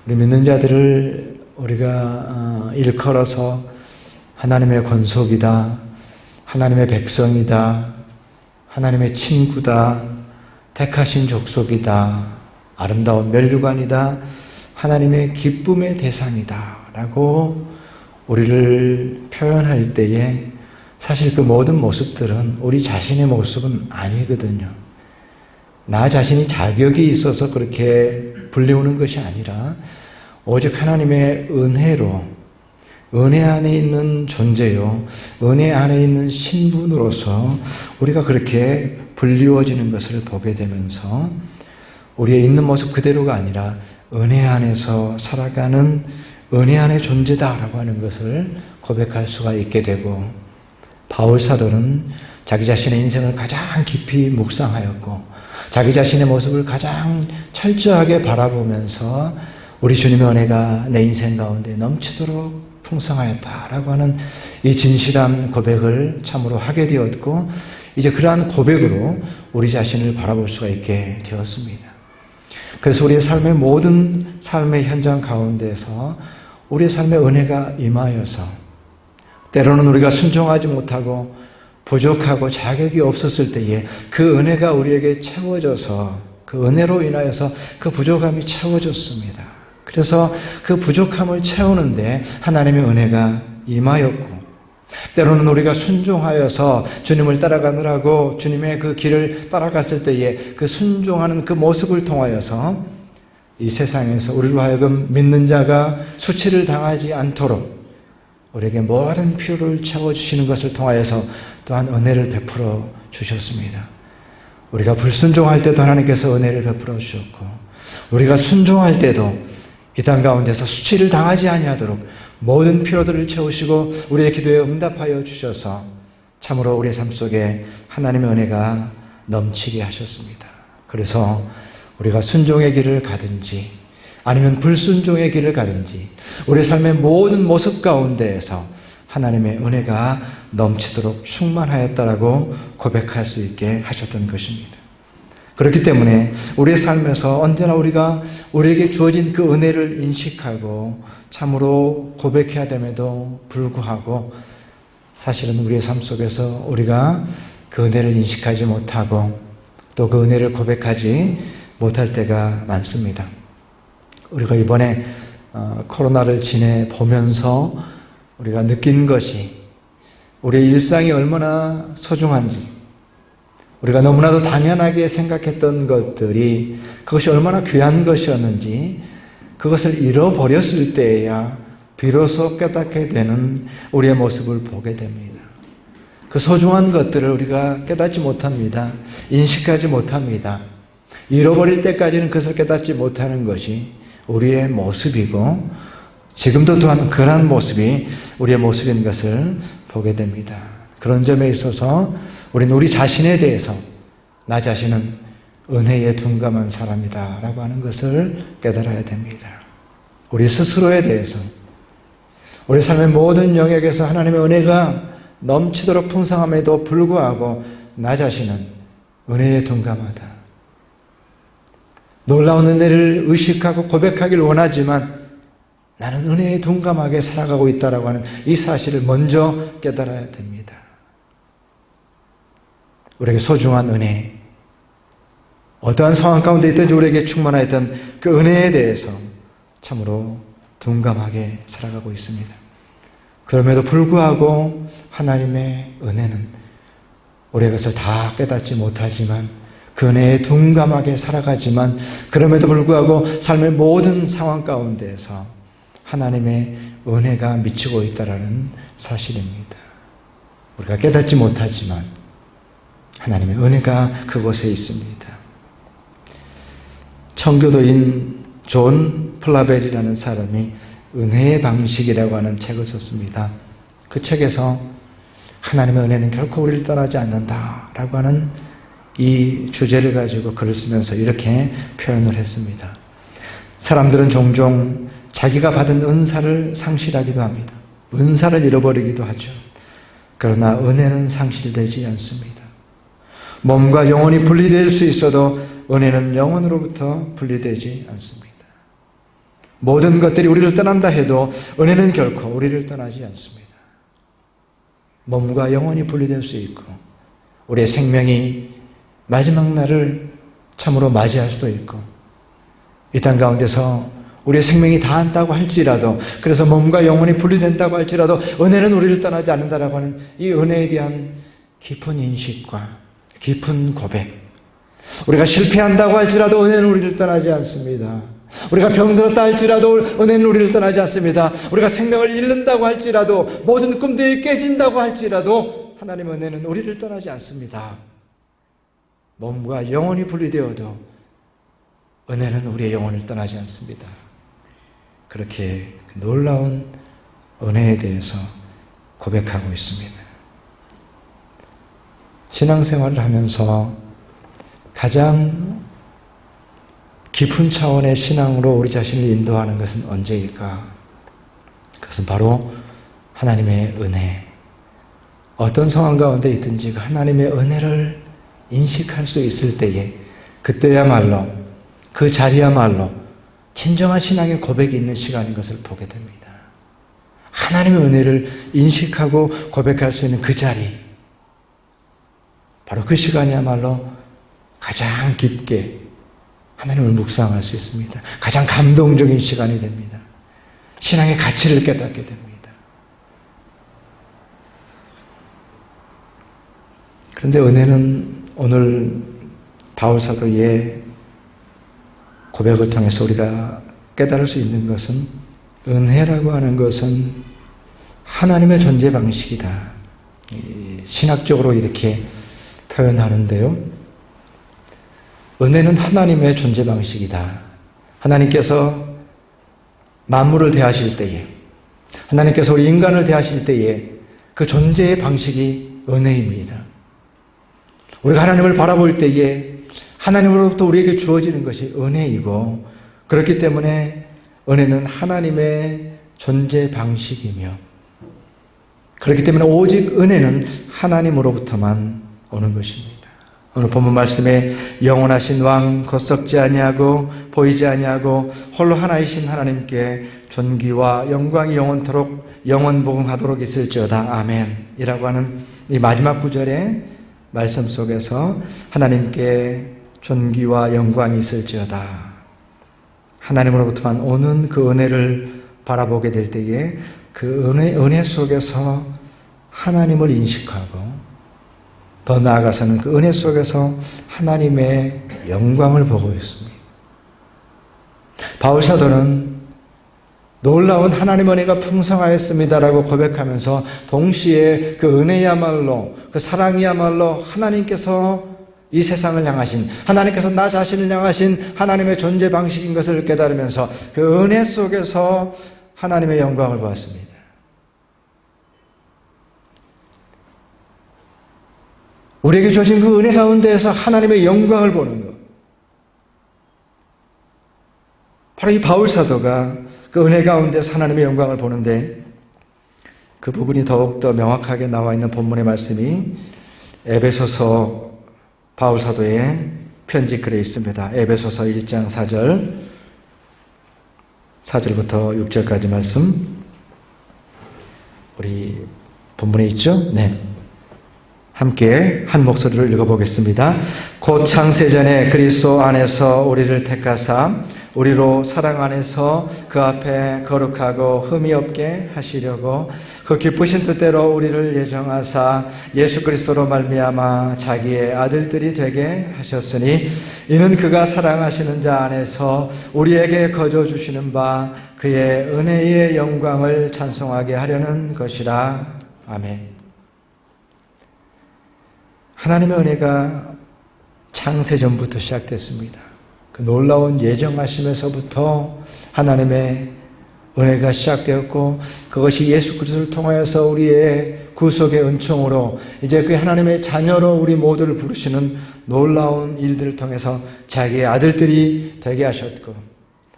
우리 믿는 자들을 우리가 일컬어서 하나님의 권속이다, 하나님의 백성이다, 하나님의 친구다, 택하신 족속이다, 아름다운 멸류관이다, 하나님의 기쁨의 대상이다 라고 우리를 표현할 때에 사실 그 모든 모습들은 우리 자신의 모습은 아니거든요. 나 자신이 자격이 있어서 그렇게 불리우는 것이 아니라 오직 하나님의 은혜로, 은혜 안에 있는 존재요, 은혜 안에 있는 신분으로서 우리가 그렇게 불리워지는 것을 보게 되면서 우리의 있는 모습 그대로가 아니라 은혜 안에서 살아가는 은혜 안의 존재다라고 하는 것을 고백할 수가 있게 되고, 바울 사도는 자기 자신의 인생을 가장 깊이 묵상하였고 자기 자신의 모습을 가장 철저하게 바라보면서 우리 주님의 은혜가 내 인생 가운데 넘치도록 풍성하였다라고 하는 이 진실한 고백을 참으로 하게 되었고, 이제 그러한 고백으로 우리 자신을 바라볼 수가 있게 되었습니다. 그래서 우리의 삶의 모든 삶의 현장 가운데서 우리의 삶의 은혜가 임하여서 때로는 우리가 순종하지 못하고 부족하고 자격이 없었을 때에 그 은혜가 우리에게 채워져서 그 은혜로 인하여서 그 부족함이 채워졌습니다. 그래서 그 부족함을 채우는데 하나님의 은혜가 임하였고, 때로는 우리가 순종하여서 주님을 따라가느라고 주님의 그 길을 따라갔을 때에 그 순종하는 그 모습을 통하여서 이 세상에서 우리로 하여금 믿는 자가 수치를 당하지 않도록 우리에게 모든 필요를 채워주시는 것을 통하여서 또한 은혜를 베풀어 주셨습니다. 우리가 불순종할 때도 하나님께서 은혜를 베풀어 주셨고, 우리가 순종할 때도 이 땅 가운데서 수치를 당하지 아니하도록 모든 필요들을 채우시고 우리의 기도에 응답하여 주셔서 참으로 우리의 삶 속에 하나님의 은혜가 넘치게 하셨습니다. 그래서 우리가 순종의 길을 가든지 아니면 불순종의 길을 가든지 우리의 삶의 모든 모습 가운데에서 하나님의 은혜가 넘치도록 충만하였다라고 고백할 수 있게 하셨던 것입니다. 그렇기 때문에 우리의 삶에서 언제나 우리가 우리에게 주어진 그 은혜를 인식하고 참으로 고백해야 됨에도 불구하고 사실은 우리의 삶 속에서 우리가 그 은혜를 인식하지 못하고 또 그 은혜를 고백하지 못할 때가 많습니다. 우리가 이번에 코로나를 지내보면서 우리가 느낀 것이 우리의 일상이 얼마나 소중한지, 우리가 너무나도 당연하게 생각했던 것들이 그것이 얼마나 귀한 것이었는지 그것을 잃어버렸을 때에야 비로소 깨닫게 되는 우리의 모습을 보게 됩니다. 그 소중한 것들을 우리가 깨닫지 못합니다. 인식하지 못합니다. 잃어버릴 때까지는 그것을 깨닫지 못하는 것이 우리의 모습이고 지금도 또한 그러한 모습이 우리의 모습인 것을 보게 됩니다. 그런 점에 있어서 우리는 우리 자신에 대해서 나 자신은 은혜에 둔감한 사람이다 라고 하는 것을 깨달아야 됩니다. 우리 스스로에 대해서 우리 삶의 모든 영역에서 하나님의 은혜가 넘치도록 풍성함에도 불구하고 나 자신은 은혜에 둔감하다. 놀라운 은혜를 의식하고 고백하길 원하지만 나는 은혜에 둔감하게 살아가고 있다라고 하는 이 사실을 먼저 깨달아야 됩니다. 우리에게 소중한 은혜, 어떠한 상황 가운데 있든지 우리에게 충만하였던 그 은혜에 대해서 참으로 둔감하게 살아가고 있습니다. 그럼에도 불구하고 하나님의 은혜는 우리가 그것을 다 깨닫지 못하지만 그 은혜에 둔감하게 살아가지만 그럼에도 불구하고 삶의 모든 상황 가운데에서 하나님의 은혜가 미치고 있다는 사실입니다. 우리가 깨닫지 못하지만 하나님의 은혜가 그곳에 있습니다. 청교도인 존 플라벨이라는 사람이 은혜의 방식이라고 하는 책을 썼습니다. 그 책에서 하나님의 은혜는 결코 우리를 떠나지 않는다라고 하는 이 주제를 가지고 글을 쓰면서 이렇게 표현을 했습니다. 사람들은 종종 자기가 받은 은사를 상실하기도 합니다. 은사를 잃어버리기도 하죠. 그러나 은혜는 상실되지 않습니다. 몸과 영혼이 분리될 수 있어도 은혜는 영혼으로부터 분리되지 않습니다. 모든 것들이 우리를 떠난다 해도 은혜는 결코 우리를 떠나지 않습니다. 몸과 영혼이 분리될 수 있고 우리의 생명이 마지막 날을 참으로 맞이할 수도 있고 이 땅 가운데서 우리의 생명이 다한다고 할지라도 그래서 몸과 영혼이 분리된다고 할지라도 은혜는 우리를 떠나지 않는다라고 하는 이 은혜에 대한 깊은 인식과 깊은 고백 우리가 실패한다고 할지라도 은혜는 우리를 떠나지 않습니다. 우리가 병들었다 할지라도 은혜는 우리를 떠나지 않습니다. 우리가 생명을 잃는다고 할지라도 모든 꿈들이 깨진다고 할지라도 하나님의 은혜는 우리를 떠나지 않습니다. 몸과 영혼이 분리되어도 은혜는 우리의 영혼을 떠나지 않습니다. 그렇게 놀라운 은혜에 대해서 고백하고 있습니다. 신앙생활을 하면서 가장 깊은 차원의 신앙으로 우리 자신을 인도하는 것은 언제일까? 그것은 바로 하나님의 은혜. 어떤 상황 가운데 있든지 그 하나님의 은혜를 인식할 수 있을 때에 그때야말로 그 자리야말로 진정한 신앙의 고백이 있는 시간인 것을 보게 됩니다. 하나님의 은혜를 인식하고 고백할 수 있는 그 자리 바로 그 시간이야말로 가장 깊게 하나님을 묵상할 수 있습니다. 가장 감동적인 시간이 됩니다. 신앙의 가치를 깨닫게 됩니다. 그런데 은혜는 오늘 바울사도의 고백을 통해서 우리가 깨달을 수 있는 것은 은혜라고 하는 것은 하나님의 존재 방식이다. 신학적으로 이렇게 표현하는데요. 은혜는 하나님의 존재 방식이다. 하나님께서 만물을 대하실 때에 하나님께서 우리 인간을 대하실 때에 그 존재의 방식이 은혜입니다. 우리가 하나님을 바라볼 때에 하나님으로부터 우리에게 주어지는 것이 은혜이고 그렇기 때문에 은혜는 하나님의 존재 방식이며 그렇기 때문에 오직 은혜는 하나님으로부터만 오는 것입니다. 오늘 본문 말씀에 영원하신 왕 곧 썩지 아니하고 보이지 아니하고 홀로 하나이신 하나님께 존귀와 영광이 영원토록 영원무궁하도록 있을지어다 아멘 이라고 하는 이 마지막 구절의 말씀 속에서 하나님께 존귀와 영광이 있을지어다 하나님으로부터만 오는 그 은혜를 바라보게 될 때에 그 은혜 속에서 하나님을 인식하고 더 나아가서는 그 은혜 속에서 하나님의 영광을 보고 있습니다. 바울사도는 놀라운 하나님의 은혜가 풍성하였습니다라고 고백하면서 동시에 그 은혜야말로 그 사랑이야말로 하나님께서 이 세상을 향하신 하나님께서 나 자신을 향하신 하나님의 존재 방식인 것을 깨달으면서 그 은혜 속에서 하나님의 영광을 보았습니다. 우리에게 주어진 그 은혜 가운데에서 하나님의 영광을 보는 것. 바로 이 바울사도가 그 은혜 가운데서 하나님의 영광을 보는데 그 부분이 더욱더 명확하게 나와 있는 본문의 말씀이 에베소서 바울사도의 편지 글에 있습니다. 에베소서 1장 4절부터 6절까지 말씀 우리 본문에 있죠? 네. 함께 한 목소리로 읽어보겠습니다. 곧 창세전에 그리스도 안에서 우리를 택하사 우리로 사랑 안에서 그 앞에 거룩하고 흠이 없게 하시려고 그 기쁘신 뜻대로 우리를 예정하사 예수 그리스도로 말미암아 자기의 아들들이 되게 하셨으니 이는 그가 사랑하시는 자 안에서 우리에게 거저 주시는 바 그의 은혜의 영광을 찬송하게 하려는 것이라. 아멘. 하나님의 은혜가 창세전부터 시작됐습니다. 그 놀라운 예정하심에서부터 하나님의 은혜가 시작되었고 그것이 예수 그리스도를 통하여서 우리의 구속의 은총으로 이제 그 하나님의 자녀로 우리 모두를 부르시는 놀라운 일들을 통해서 자기의 아들들이 되게 하셨고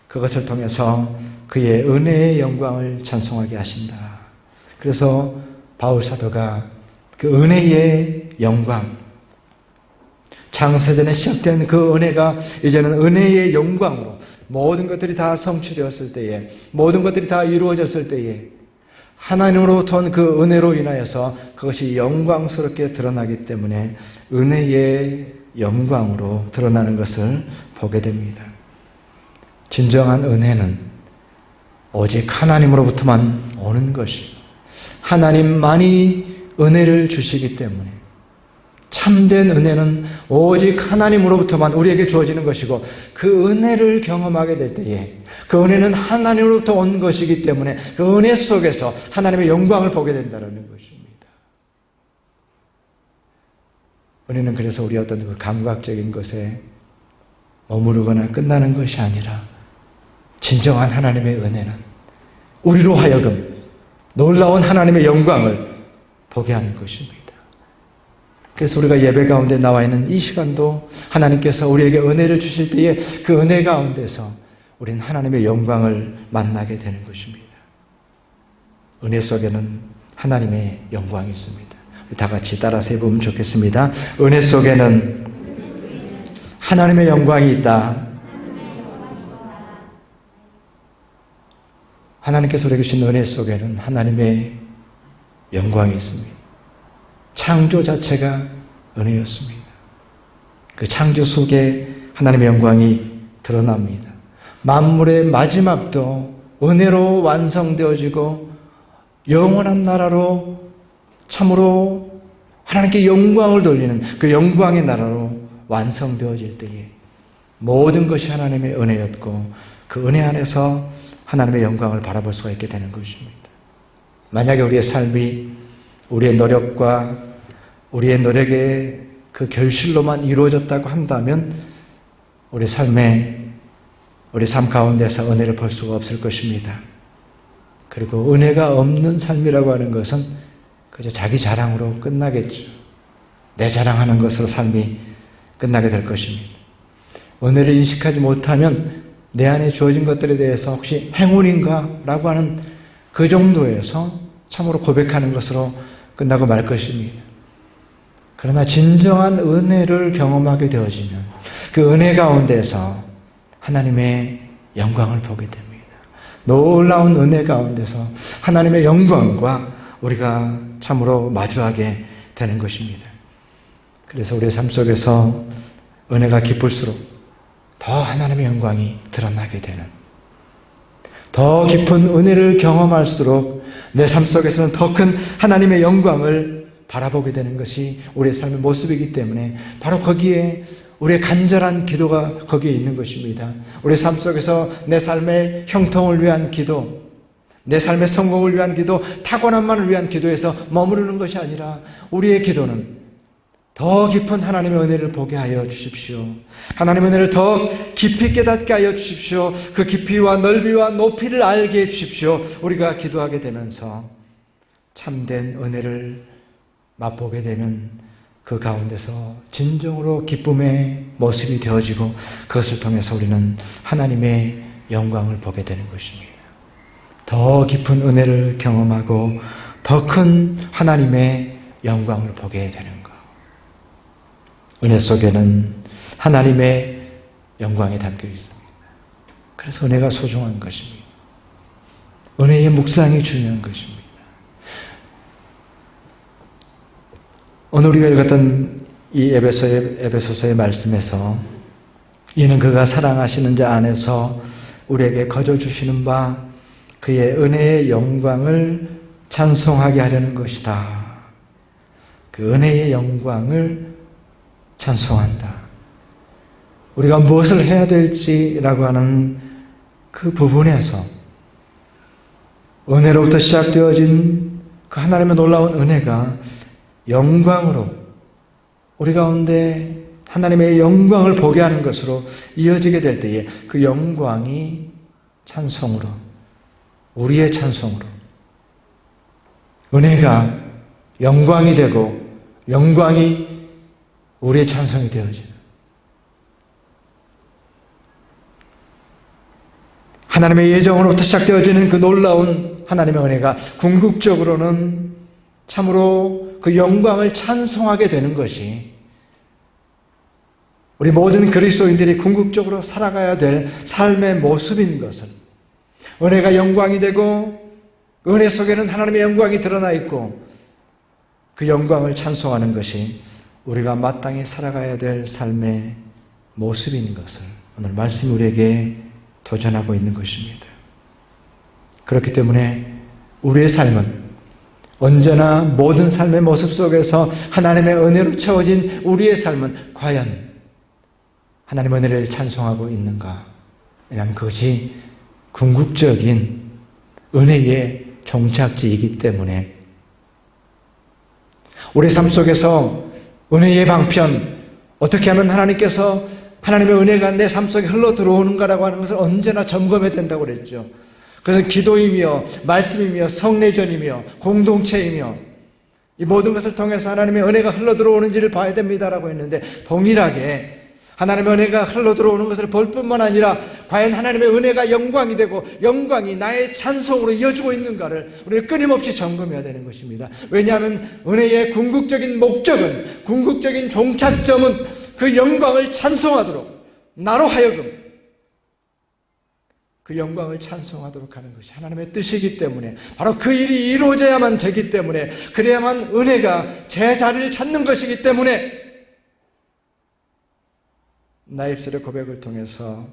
그것을 통해서 그의 은혜의 영광을 찬송하게 하신다. 그래서 바울사도가 그 은혜의 영광 창세전에 시작된 그 은혜가 이제는 은혜의 영광으로 모든 것들이 다 성취되었을 때에, 모든 것들이 다 이루어졌을 때에 하나님으로부터 온 그 은혜로 인하여서 그것이 영광스럽게 드러나기 때문에 은혜의 영광으로 드러나는 것을 보게 됩니다. 진정한 은혜는 오직 하나님으로부터만 오는 것이고 하나님만이 은혜를 주시기 때문에 참된 은혜는 오직 하나님으로부터만 우리에게 주어지는 것이고 그 은혜를 경험하게 될 때에 그 은혜는 하나님으로부터 온 것이기 때문에 그 은혜 속에서 하나님의 영광을 보게 된다는 것입니다. 은혜는 그래서 우리 어떤 그 감각적인 것에 머무르거나 끝나는 것이 아니라 진정한 하나님의 은혜는 우리로 하여금 놀라운 하나님의 영광을 보게 하는 것입니다. 그래서 우리가 예배 가운데 나와 있는 이 시간도 하나님께서 우리에게 은혜를 주실 때에 그 은혜 가운데서 우리는 하나님의 영광을 만나게 되는 것입니다. 은혜 속에는 하나님의 영광이 있습니다. 다 같이 따라서 해보면 좋겠습니다. 은혜 속에는 하나님의 영광이 있다. 하나님께서 우리에게 주신 은혜 속에는 하나님의 영광이 있습니다. 창조 자체가 은혜였습니다. 그 창조 속에 하나님의 영광이 드러납니다. 만물의 마지막도 은혜로 완성되어지고 영원한 나라로 참으로 하나님께 영광을 돌리는 그 영광의 나라로 완성되어질 때에 모든 것이 하나님의 은혜였고 그 은혜 안에서 하나님의 영광을 바라볼 수가 있게 되는 것입니다. 만약에 우리의 삶이 우리의 노력과 우리의 노력의 그 결실로만 이루어졌다고 한다면 우리 삶 가운데서 은혜를 볼 수가 없을 것입니다. 그리고 은혜가 없는 삶이라고 하는 것은 그저 자기 자랑으로 끝나겠죠. 내 자랑하는 것으로 삶이 끝나게 될 것입니다. 은혜를 인식하지 못하면 내 안에 주어진 것들에 대해서 혹시 행운인가? 라고 하는 그 정도에서 참으로 고백하는 것으로 끝나고 말 것입니다. 그러나 진정한 은혜를 경험하게 되어지면 그 은혜 가운데서 하나님의 영광을 보게 됩니다. 놀라운 은혜 가운데서 하나님의 영광과 우리가 참으로 마주하게 되는 것입니다. 그래서 우리의 삶 속에서 은혜가 깊을수록 더 하나님의 영광이 드러나게 되는, 더 깊은 은혜를 경험할수록 내 삶 속에서는 더 큰 하나님의 영광을 바라보게 되는 것이 우리의 삶의 모습이기 때문에 바로 거기에 우리의 간절한 기도가 거기에 있는 것입니다. 우리의 삶 속에서 내 삶의 형통을 위한 기도, 내 삶의 성공을 위한 기도, 타고난만을 위한 기도에서 머무르는 것이 아니라 우리의 기도는 더 깊은 하나님의 은혜를 보게 하여 주십시오. 하나님의 은혜를 더 깊이 깨닫게 하여 주십시오. 그 깊이와 넓이와 높이를 알게 해 주십시오. 우리가 기도하게 되면서 참된 은혜를 맛보게 되면 그 가운데서 진정으로 기쁨의 모습이 되어지고 그것을 통해서 우리는 하나님의 영광을 보게 되는 것입니다. 더 깊은 은혜를 경험하고 더 큰 하나님의 영광을 보게 되는 것. 은혜 속에는 하나님의 영광이 담겨 있습니다. 그래서 은혜가 소중한 것입니다. 은혜의 묵상이 중요한 것입니다. 오늘 우리가 읽었던 이 에베소서의 말씀에서 이는 그가 사랑하시는 자 안에서 우리에게 거저 주시는 바 그의 은혜의 영광을 찬송하게 하려는 것이다. 그 은혜의 영광을 찬송한다. 우리가 무엇을 해야 될지라고 하는 그 부분에서 은혜로부터 시작되어진 그 하나님의 놀라운 은혜가 영광으로 우리 가운데 하나님의 영광을 보게 하는 것으로 이어지게 될 때에 그 영광이 찬송으로, 우리의 찬송으로, 은혜가 영광이 되고 영광이 우리의 찬송이 되어지는, 하나님의 예정으로부터 시작되어지는 그 놀라운 하나님의 은혜가 궁극적으로는 참으로 그 영광을 찬송하게 되는 것이 우리 모든 그리스도인들이 궁극적으로 살아가야 될 삶의 모습인 것을, 은혜가 영광이 되고 은혜 속에는 하나님의 영광이 드러나 있고 그 영광을 찬송하는 것이 우리가 마땅히 살아가야 될 삶의 모습인 것을 오늘 말씀이 우리에게 도전하고 있는 것입니다. 그렇기 때문에 우리의 삶은 언제나 모든 삶의 모습 속에서 하나님의 은혜로 채워진 우리의 삶은 과연 하나님의 은혜를 찬송하고 있는가? 왜냐하면 그것이 궁극적인 은혜의 종착지이기 때문에 우리 삶 속에서 은혜의 방편, 어떻게 하면 하나님께서 하나님의 은혜가 내 삶 속에 흘러 들어오는가라고 하는 것을 언제나 점검해야 된다고 그랬죠. 그것은 기도이며 말씀이며 성례전이며 공동체이며 이 모든 것을 통해서 하나님의 은혜가 흘러 들어오는지를 봐야 됩니다라고 했는데, 동일하게 하나님의 은혜가 흘러 들어오는 것을 볼 뿐만 아니라 과연 하나님의 은혜가 영광이 되고 영광이 나의 찬송으로 이어지고 있는가를 우리가 끊임없이 점검해야 되는 것입니다. 왜냐하면 은혜의 궁극적인 목적은, 궁극적인 종착점은 그 영광을 찬송하도록, 나로 하여금 그 영광을 찬송하도록 하는 것이 하나님의 뜻이기 때문에, 바로 그 일이 이루어져야만 되기 때문에, 그래야만 은혜가 제 자리를 찾는 것이기 때문에 나의 입술의 고백을 통해서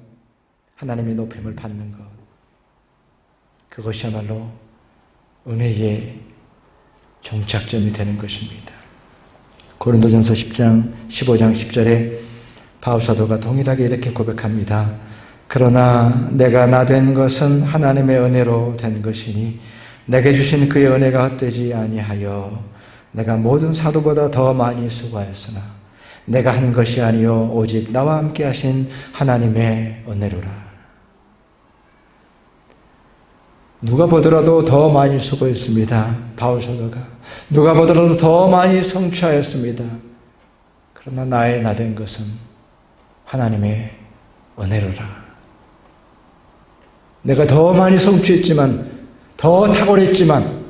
하나님의 높임을 받는 것, 그것이야말로 은혜의 종착점이 되는 것입니다. 고린도전서 10장 15장 10절에 바울사도가 동일하게 이렇게 고백합니다. 그러나 내가 나 된 것은 하나님의 은혜로 된 것이니 내게 주신 그의 은혜가 헛되지 아니하여 내가 모든 사도보다 더 많이 수고하였으나 내가 한 것이 아니요 오직 나와 함께 하신 하나님의 은혜로라. 누가 보더라도 더 많이 수고했습니다. 바울사도가 누가 보더라도 더 많이 성취하였습니다. 그러나 나의 나 된 것은 하나님의 은혜로라. 내가 더 많이 성취했지만, 더 탁월했지만,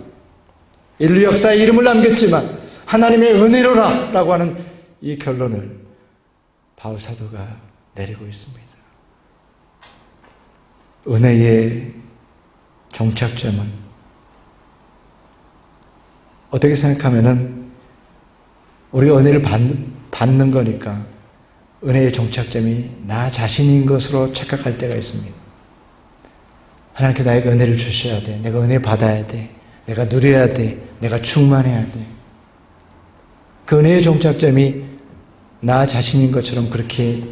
인류 역사에 이름을 남겼지만 하나님의 은혜로라 라고 하는 이 결론을 바울사도가 내리고 있습니다. 은혜의 종착점은 어떻게 생각하면은 우리가 은혜를 받는 거니까 은혜의 종착점이 나 자신인 것으로 착각할 때가 있습니다. 하나님께 나에게 은혜를 주셔야 돼. 내가 은혜 받아야 돼. 내가 누려야 돼. 내가 충만해야 돼. 그 은혜의 종착점이 나 자신인 것처럼 그렇게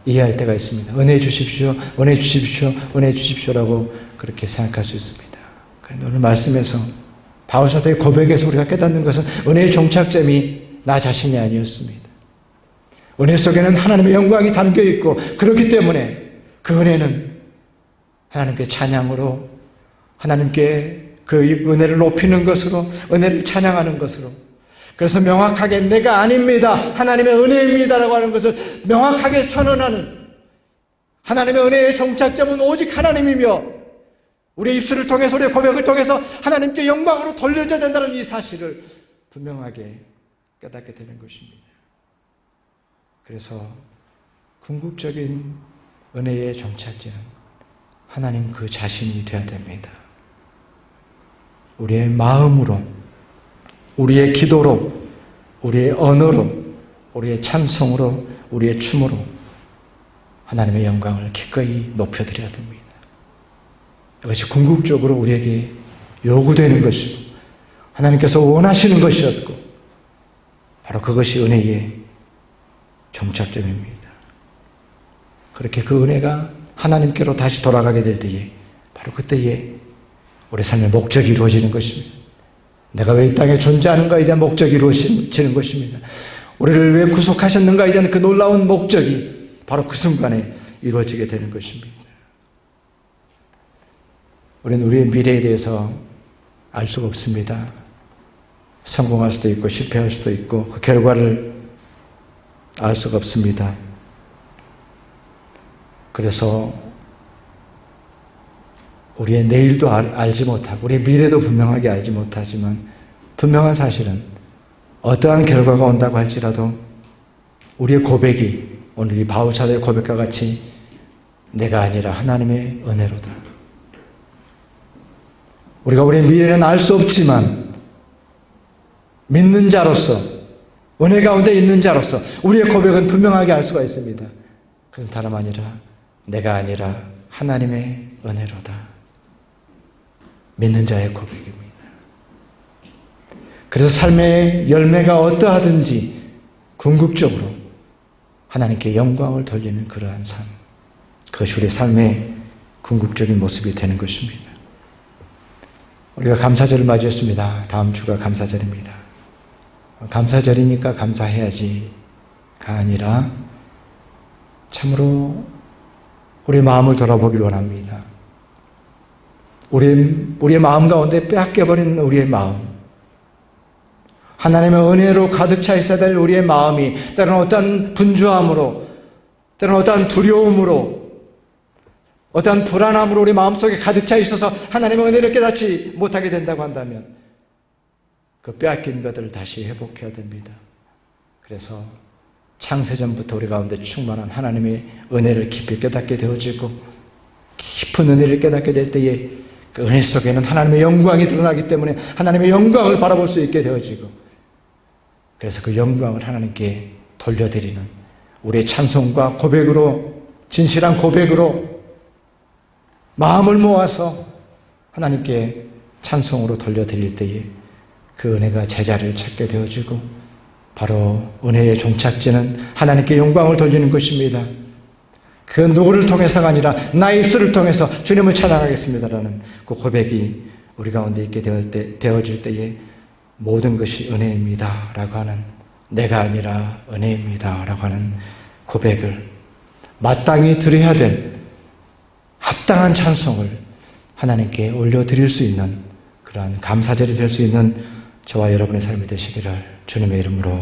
이해할 때가 있습니다. 은혜 주십시오. 은혜 주십시오. 은혜 주십시오라고 그렇게 생각할 수 있습니다. 그런데 오늘 말씀에서 바울사도의 고백에서 우리가 깨닫는 것은 은혜의 종착점이 나 자신이 아니었습니다. 은혜 속에는 하나님의 영광이 담겨 있고, 그렇기 때문에 그 은혜는 하나님께 찬양으로, 하나님께 그 은혜를 높이는 것으로, 은혜를 찬양하는 것으로, 그래서 명확하게 내가 아닙니다, 하나님의 은혜입니다라고 하는 것을 명확하게 선언하는, 하나님의 은혜의 종착점은 오직 하나님이며 우리의 입술을 통해서, 우리의 고백을 통해서 하나님께 영광으로 돌려줘야 된다는 이 사실을 분명하게 깨닫게 되는 것입니다. 그래서 궁극적인 은혜의 종착점은 하나님 그 자신이 되어야 됩니다. 우리의 마음으로, 우리의 기도로, 우리의 언어로, 우리의 찬송으로, 우리의 춤으로 하나님의 영광을 기꺼이 높여드려야 됩니다. 이것이 궁극적으로 우리에게 요구되는 것이고 하나님께서 원하시는 것이었고, 바로 그것이 은혜의 종착점입니다. 그렇게 그 은혜가 하나님께로 다시 돌아가게 될 때에, 바로 그때에 우리 삶의 목적이 이루어지는 것입니다. 내가 왜 이 땅에 존재하는가에 대한 목적이 이루어지는 것입니다. 우리를 왜 구속하셨는가에 대한 그 놀라운 목적이 바로 그 순간에 이루어지게 되는 것입니다. 우리는 우리의 미래에 대해서 알 수가 없습니다. 성공할 수도 있고 실패할 수도 있고 그 결과를 알 수가 없습니다. 그래서 우리의 내일도 알지 못하고 우리의 미래도 분명하게 알지 못하지만, 분명한 사실은 어떠한 결과가 온다고 할지라도 우리의 고백이, 오늘 이 바울사도의 고백과 같이 내가 아니라 하나님의 은혜로다. 우리가 우리의 미래는 알 수 없지만 믿는 자로서, 은혜 가운데 있는 자로서 우리의 고백은 분명하게 알 수가 있습니다. 그것은 다름 아니라 내가 아니라 하나님의 은혜로다. 믿는 자의 고백입니다. 그래서 삶의 열매가 어떠하든지 궁극적으로 하나님께 영광을 돌리는 그러한 삶, 그것이 우리의 삶의 궁극적인 모습이 되는 것입니다. 우리가 감사절을 맞이했습니다. 다음 주가 감사절입니다. 감사절이니까 감사해야지가 아니라 참으로 우리의 마음을 돌아보기를 원합니다. 우리의 마음 가운데 빼앗겨버린 우리의 마음, 하나님의 은혜로 가득 차 있어야 될 우리의 마음이 때로는 어떠한 분주함으로, 때로는 어떠한 두려움으로, 어떠한 불안함으로 우리 마음속에 가득 차 있어서 하나님의 은혜를 깨닫지 못하게 된다고 한다면 그 빼앗긴 것들을 다시 회복해야 됩니다. 그래서 창세전부터 우리 가운데 충만한 하나님의 은혜를 깊이 깨닫게 되어지고 깊은 은혜를 깨닫게 될 때에 그 은혜 속에는 하나님의 영광이 드러나기 때문에 하나님의 영광을 바라볼 수 있게 되어지고, 그래서 그 영광을 하나님께 돌려드리는 우리의 찬송과 고백으로, 진실한 고백으로 마음을 모아서 하나님께 찬송으로 돌려드릴 때에 그 은혜가 제자리를 찾게 되어지고, 바로 은혜의 종착지는 하나님께 영광을 돌리는 것입니다. 그 누구를 통해서가 아니라 나의 입술을 통해서 주님을 찬양하겠습니다라는 그 고백이 우리 가운데 있게 되어질 때에 모든 것이 은혜입니다 라고 하는, 내가 아니라 은혜입니다 라고 하는 고백을 마땅히 드려야 될 합당한 찬송을 하나님께 올려드릴 수 있는 그러한 감사절이 될 수 있는 저와 여러분의 삶이 되시기를 주님의 이름으로